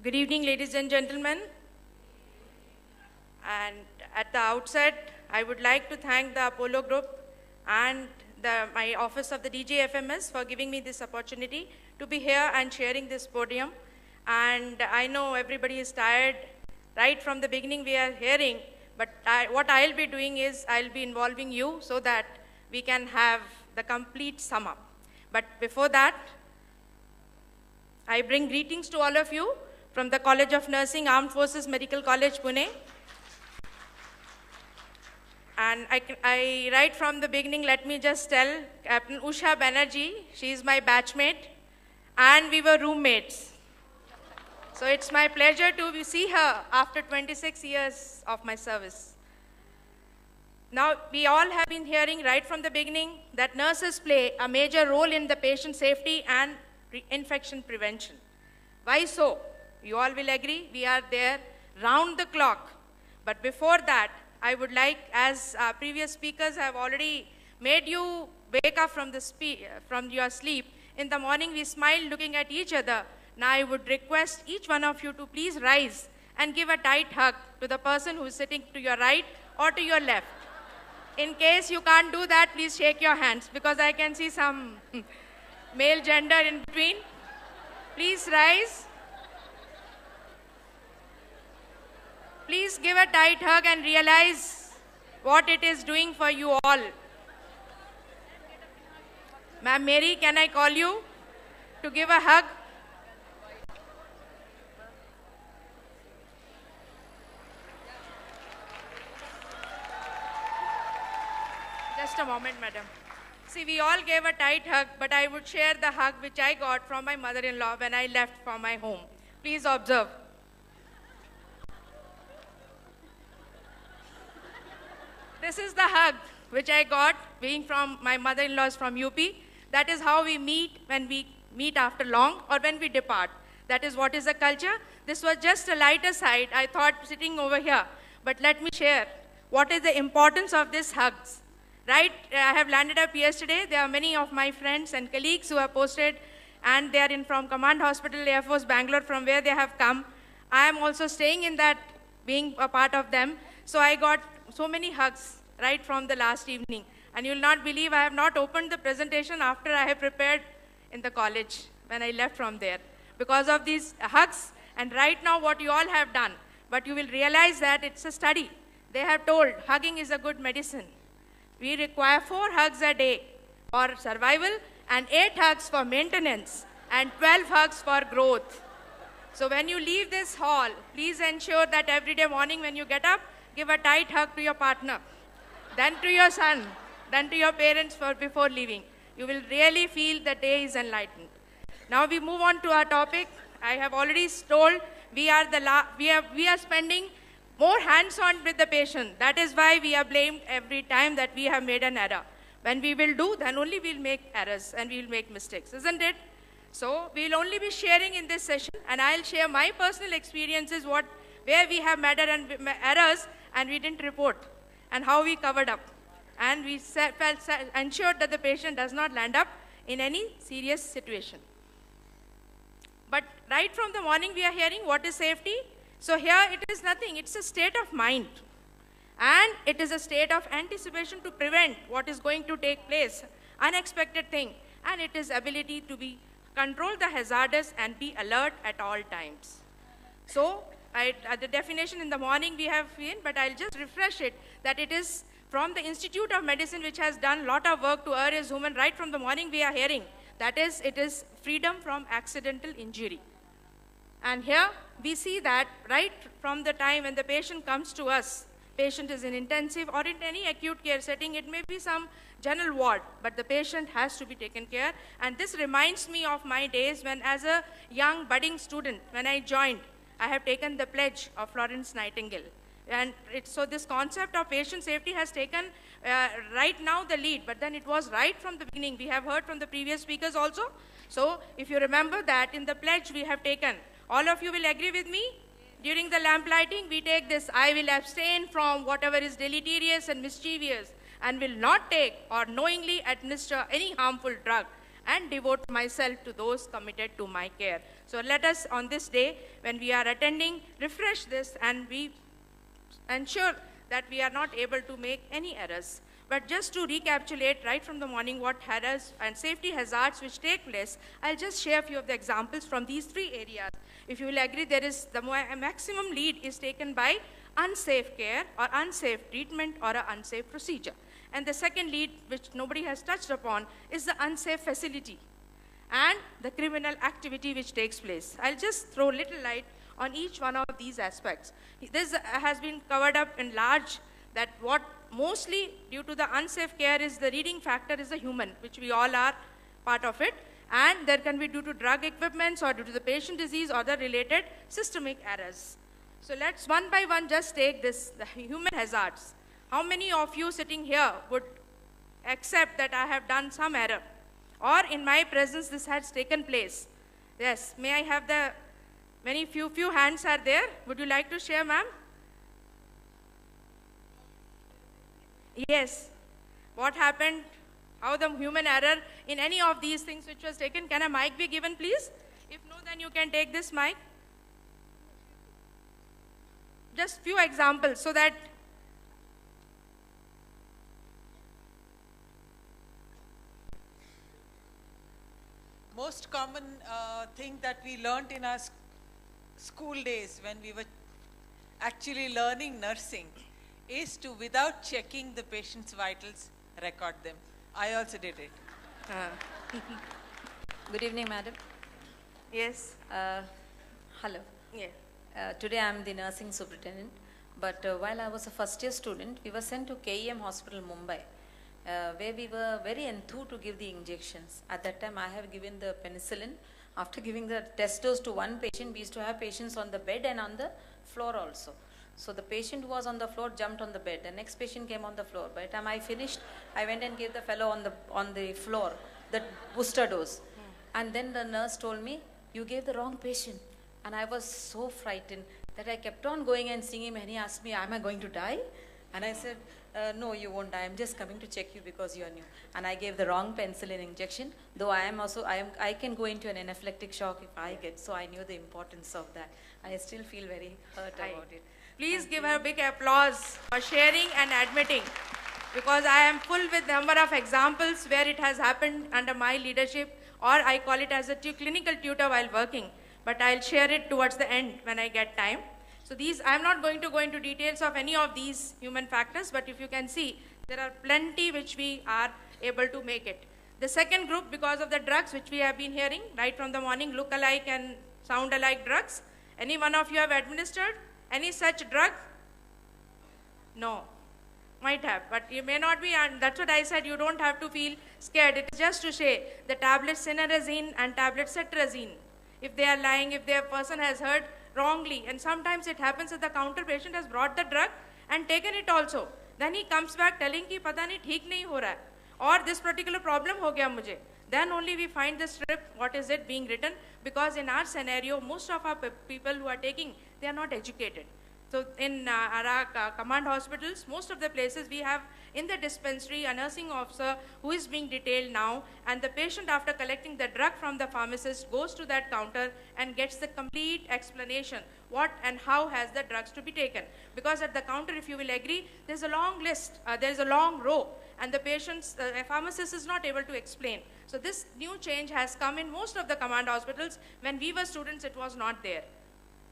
Good evening, ladies and gentlemen. And at the outset, I would like to thank the Apollo Group and my office of the DGFMS for giving me this opportunity to be here and sharing this podium. And I know everybody is tired. Right from the beginning we are hearing, but what I'll be doing is I'll be involving you so that we can have the complete sum up. But before that, I bring greetings to all of you from the College of Nursing, Armed Forces Medical College, Pune. And right from the beginning, let me just tell Captain Usha Banerjee, she is my batchmate, and we were roommates. So it's my pleasure to see her after 26 years of my service. Now, we all have been hearing right from the beginning that nurses play a major role in the patient safety and infection prevention. Why so? You all will agree, we are there round the clock. But before that, I would like, as previous speakers have already made you wake up from your sleep, in the morning we smiled looking at each other. Now I would request each one of you to please rise and give a tight hug to the person who is sitting to your right or to your left. In case you can't do that, please shake your hands because I can see some male gender in between. Please rise. Please give a tight hug and realize what it is doing for you all. Ma'am Mary, can I call you to give a hug? Just a moment, madam. See, we all gave a tight hug, but I would share the hug which I got from my mother-in-law when I left for my home. Please observe. This is the hug which I got being from my mother-in-law's from UP. That is how we meet when we meet after long or when we depart. That is what is the culture. This was just a lighter side, I thought, sitting over here. But let me share what is the importance of these hugs. Right, I have landed up yesterday. There are many of my friends and colleagues who are posted and they are from Command Hospital, Air Force, Bangalore, from where they have come. I am also staying in that, being a part of them. So I got so many hugs right from the last evening. And you will not believe I have not opened the presentation after I have prepared in the college when I left from there. Because of these hugs and right now what you all have done. But you will realize that it's a study. They have told hugging is a good medicine. We require 4 hugs a day for survival and 8 hugs for maintenance and 12 hugs for growth. So when you leave this hall, please ensure that every day morning when you get up, give a tight hug to your partner, then to your son, then to your parents before leaving. You will really feel the day is enlightened. Now we move on to our topic. I have already told we are spending more hands-on with the patient. That is why we are blamed every time that we have made an error. When we will do, then only we'll make errors and we'll make mistakes, isn't it? So we'll only be sharing in this session and I'll share my personal experiences where we have made errors and we didn't report and how we covered up. And we ensured that the patient does not land up in any serious situation. But right from the morning we are hearing what is safety. So here it is nothing, it's a state of mind. And it is a state of anticipation to prevent what is going to take place, unexpected thing. And it is ability to control the hazardous and be alert at all times. So the definition in the morning we have seen, but I'll just refresh it, that it is from the Institute of Medicine which has done a lot of work to err is human. Right from the morning we are hearing, that is, it is freedom from accidental injury. And here we see that right from the time when the patient comes to us, patient is in intensive or in any acute care setting, it may be some general ward, but the patient has to be taken care. And this reminds me of my days when as a young budding student, when I joined, I have taken the pledge of Florence Nightingale. And so this concept of patient safety has taken right now the lead, but then it was right from the beginning. We have heard from the previous speakers also. So if you remember that in the pledge we have taken, all of you will agree with me? During the lamp lighting, we take this, I will abstain from whatever is deleterious and mischievous and will not take or knowingly administer any harmful drug and devote myself to those committed to my care. So So let us, on this day, when we are attending, refresh this and we ensure that we are not able to make any errors. But just to recapitulate right from the morning what errors and safety hazards which take place, I'll just share a few of the examples from these three areas. If you will agree, there is the maximum lead is taken by unsafe care or unsafe treatment or an unsafe procedure. And the second lead, which nobody has touched upon, is the unsafe facility and the criminal activity which takes place. I'll just throw little light on each one of these aspects. This has been covered up in large, that what mostly due to the unsafe care is the leading factor is the human, which we all are part of it. And there can be due to drug equipments or due to the patient disease or the related systemic errors. So let's one by one just take this, the human hazards. How many of you sitting here would accept that I have done some error? Or in my presence this has taken place? Yes, may I have the few hands are there. Would you like to share, ma'am? Yes. What happened? How the human error in any of these things which was taken? Can a mic be given, please? If no, then you can take this mic. Just few examples so that most common thing that we learnt in our school days when we were actually learning nursing is to, without checking the patient's vitals, record them. I also did it. Good evening, madam. yes. Hello. Yeah. Today I am the nursing superintendent, but while I was a first year student, we were sent to KEM Hospital, Mumbai, where we were very enthused to give the injections. At that time, I have given the penicillin. After giving the test dose to one patient, we used to have patients on the bed and on the floor also. So the patient who was on the floor jumped on the bed. The next patient came on the floor. By the time I finished, I went and gave the fellow on the floor the booster dose. And then the nurse told me, "You gave the wrong patient." And I was so frightened that I kept on going and seeing him, and he asked me, "Am I going to die?" And I said, "No, you won't die. I'm just coming to check you because you're new." And I gave the wrong penicillin injection, though I can go into an anaphylactic shock if I get, so I knew the importance of that. I still feel very hurt about it. Please give her a big applause for sharing and admitting, because I am full with number of examples where it has happened under my leadership, or I call it as a clinical tutor while working, but I'll share it towards the end when I get time. So I'm not going to go into details of any of these human factors, but if you can see, there are plenty which we are able to make it. The second group, because of the drugs which we have been hearing right from the morning, look alike and sound alike drugs. Any one of you have administered any such drug? No. Might have, but you may not be, and that's what I said, you don't have to feel scared. It is just to say the tablet cinnarizine and tablet cetirizine, if they are lying, if their person has heard wrongly, and sometimes it happens that the counter patient has brought the drug and taken it also. Then he comes back telling ki pata nahi theek nahi ho raha hai, or this particular problem ho gaya mujhe. Then only we find the script, what is it being written, because in our scenario, most of our people who are taking, they are not educated. So in our command hospitals, most of the places we have in the dispensary a nursing officer who is being detailed now, and the patient, after collecting the drug from the pharmacist, goes to that counter and gets the complete explanation what and how has the drugs to be taken. Because at the counter, if you will agree, there's a long list, there's a long row, and the patient's pharmacist is not able to explain. So this new change has come in most of the command hospitals. When we were students, it was not there.